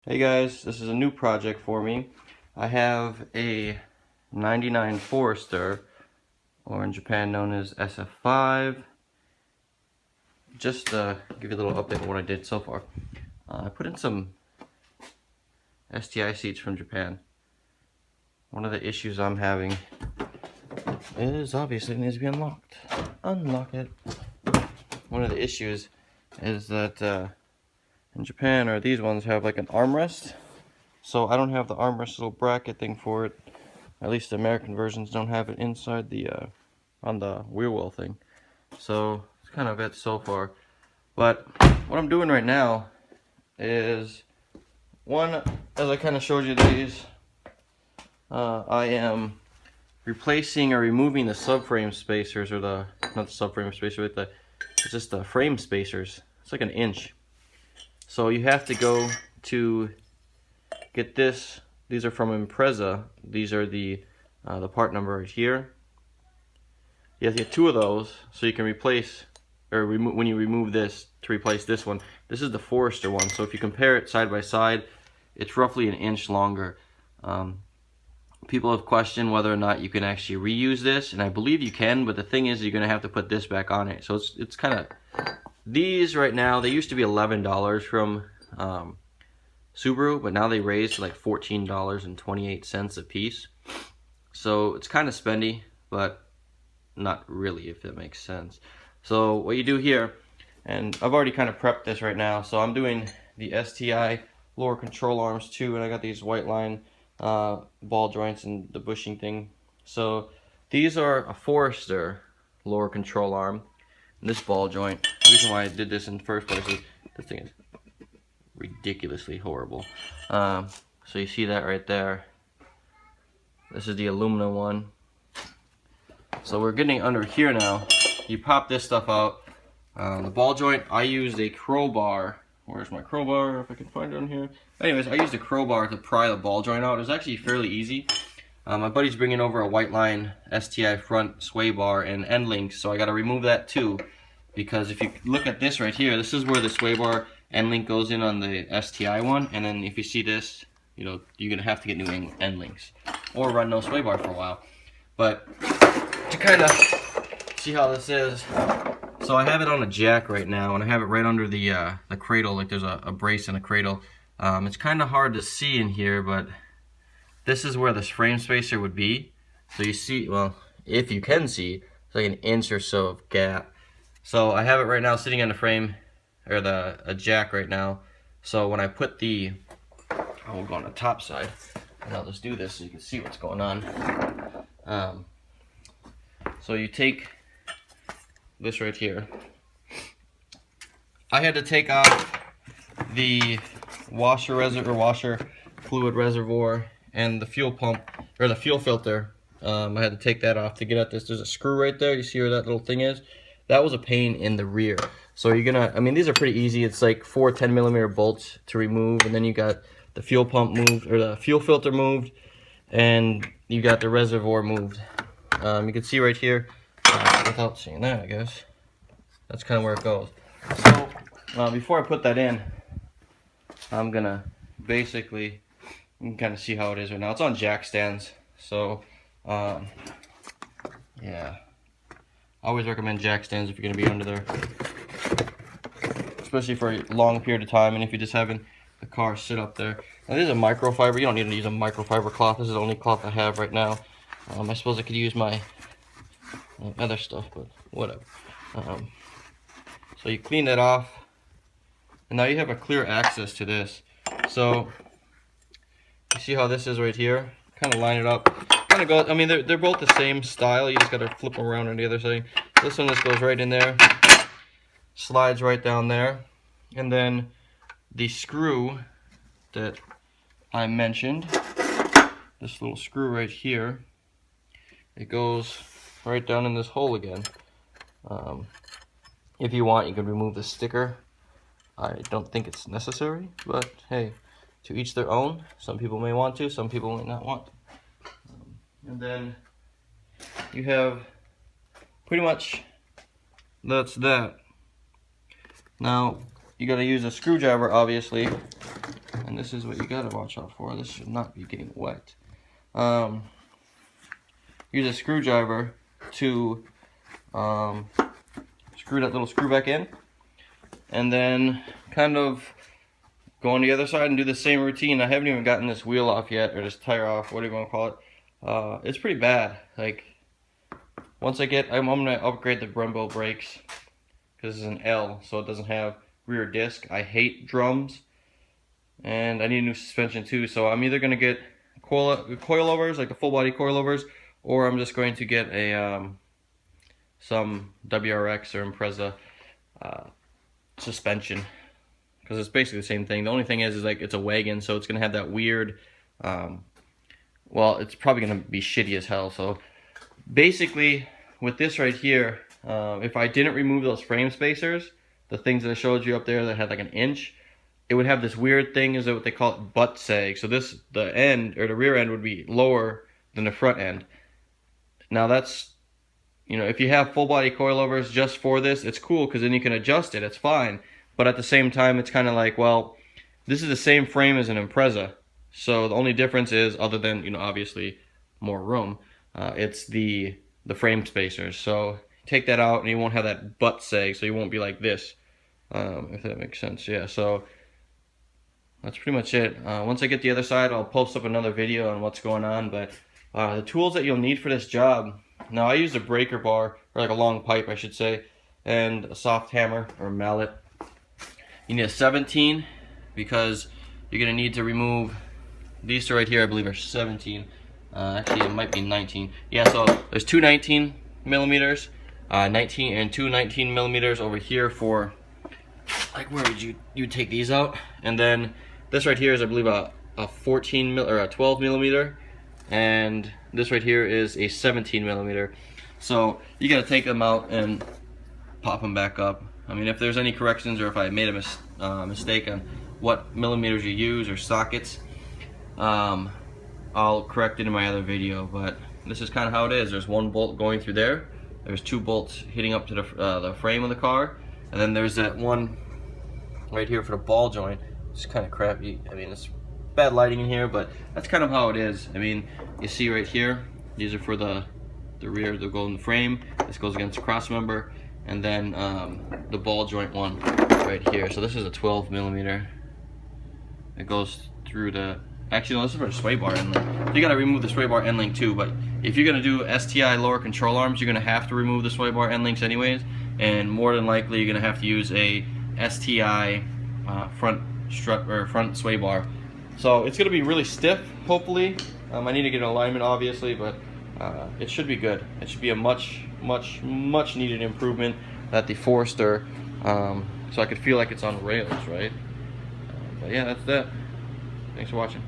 Hey guys, this is a new project for me. I have a 99 Forester, or in Japan known as Sf5. Just to give you a little update on what I did so far. I put in some STI seats from Japan. One of the issues I'm having is obviously it needs to be unlocked. Unlock it. One of the issues is that in Japan, or these ones have like an armrest. So I don't have the armrest little bracket thing for it. At least the American versions don't have it inside the on the wheel well thing. So it's kind of it so far. But what I'm doing right now is one, as I kind of showed you these, I am replacing or removing the subframe spacers, or the not the subframe spacer, but it's just the frame spacers. It's like an inch. So you have to go to get this. These are from Impreza. These are the part number right here. You have to get two of those so you can replace, or when you remove this to replace this one. This is the Forester one. So if you compare it side by side, it's roughly an inch longer. People have questioned whether or not you can actually reuse this, and I believe you can, but the thing is you're going to have to put this back on it. So it's kind of, these right now, they used to be $11 from Subaru, but now they raised to like $14.28 a piece. So it's kind of spendy, but not really, if that makes sense. So what you do here, and I've already kind of prepped this right now, so I'm doing the STI lower control arms too, and I got these white line ball joints and the bushing thing. So these are a Forester lower control arm, and this ball joint. The reason why I did this in the first place is this thing is ridiculously horrible. So you see that right there. This is the aluminum one. So we're getting under here now. You pop this stuff out. The ball joint, I used a crowbar. Where's my crowbar? If I can find it on here. Anyways, I used a crowbar to pry the ball joint out. It was actually fairly easy. My buddy's bringing over a white line STI front sway bar and end links, so I got to remove that too. Because if you look at this right here, this is where the sway bar end link goes in on the STI one, and then if you see this, you know, you're gonna have to get new end links or run no sway bar for a while. But to kind of see how this is, so I have it on a jack right now, and I have it right under the cradle, like there's a brace and a cradle. It's kind of hard to see in here, but this is where this frame spacer would be. So you see, well, if you can see, it's like an inch or so of gap. So I have it right now sitting on the frame, or a jack right now. So when I put the, we'll go on the top side, and I'll just do this so you can see what's going on. So you take this right here. I had to take off the washer fluid reservoir and the fuel pump, or the fuel filter. I had to take that off to get at this. There's a screw right there. You see where that little thing is? That was a pain in the rear. So you're gonna, I mean, these are pretty easy. It's like 4 10mm bolts to remove, and then you got the fuel pump moved, or the fuel filter moved, and you got the reservoir moved. You can see right here, without seeing that, I guess, that's kind of where it goes. So before I put that in, I'm gonna basically, you can kind of see how it is right now. It's on jack stands, so yeah. I always recommend jack stands if you're going to be under there, especially for a long period of time, and if you're just having the car sit up there. Now this is a microfiber. You don't need to use a microfiber cloth. This is the only cloth I have right now. I suppose I could use my other stuff, but whatever. So you clean that off, and now you have a clear access to this. So you see how this is right here? Kind of line it up. Kind of go. I mean, they're both the same style. You just got to flip them around on the other side. This one just goes right in there, slides right down there, and then the screw that I mentioned, this little screw right here, it goes right down in this hole again. If you want, you can remove the sticker. I don't think it's necessary, but hey, to each their own. Some people may want to, some people may not want to. And then you have pretty much, that's that. Now you got to use a screwdriver, obviously, and this is what you gotta watch out for. This should not be getting wet. Use a screwdriver to screw that little screw back in, and then kind of go on the other side and do the same routine. I haven't even gotten this wheel off yet, or this tire off, whatever you want to call it. It's pretty bad. Like, once I'm gonna upgrade the Brembo brakes, because it's an L, so it doesn't have rear disc. I hate drums, and I need a new suspension too, so I'm either gonna get coilovers, like the full body coilovers, or I'm just going to get a some WRX or Impreza suspension, because it's basically the same thing. The only thing is like it's a wagon, so it's gonna have that weird well, it's probably gonna be shitty as hell. So basically with this right here, if I didn't remove those frame spacers, the things that I showed you up there that had like an inch, it would have this weird thing, is what they call it, butt sag. So this, the end, or the rear end, would be lower than the front end. Now that's, you know, if you have full body coilovers just for this, it's cool, because then you can adjust it, it's fine. But at the same time, it's kind of like, well, this is the same frame as an Impreza, so the only difference is, other than, you know, obviously more room, it's the frame spacers. So take that out and you won't have that butt sag, so you won't be like this, if that makes sense. Yeah, so that's pretty much it. Once I get the other side, I'll post up another video on what's going on. But the tools that you'll need for this job, now I used a breaker bar, or like a long pipe I should say, and a soft hammer or mallet. You need a 17, because you're going to need to remove these two right here. I believe are 17. Actually, it might be 19. Yeah, so there's two 19 millimeters, 19 and two 19 millimeters over here for, like, where would you take these out? And then this right here is, I believe, a 14 or a 12 millimeter, and this right here is a 17 millimeter. So you got to take them out and pop them back up. I mean, if there's any corrections, or if I made a mistake on what millimeters you use or sockets, I'll correct it in my other video. But this is kind of how it is. There's one bolt going through there. There's two bolts hitting up to the frame of the car, and then there's that one right here for the ball joint. It's kind of crappy. I mean, it's bad lighting in here, but that's kind of how it is. I mean, you see right here, these are for the rear, the golden frame. This goes against the cross member, and then the ball joint one right here. So this is a 12 millimeter. It goes through the, actually no, this is for the sway bar end link. You gotta remove the sway bar end link too, but if you're gonna do STI lower control arms, you're gonna have to remove the sway bar end links anyways, and more than likely you're gonna have to use a STI front strut or front sway bar. So it's gonna be really stiff, hopefully. I need to get an alignment obviously, but it should be good. It should be a much needed improvement at the Forester, so I could feel like it's on rails, right? But yeah, that's that. Thanks for watching.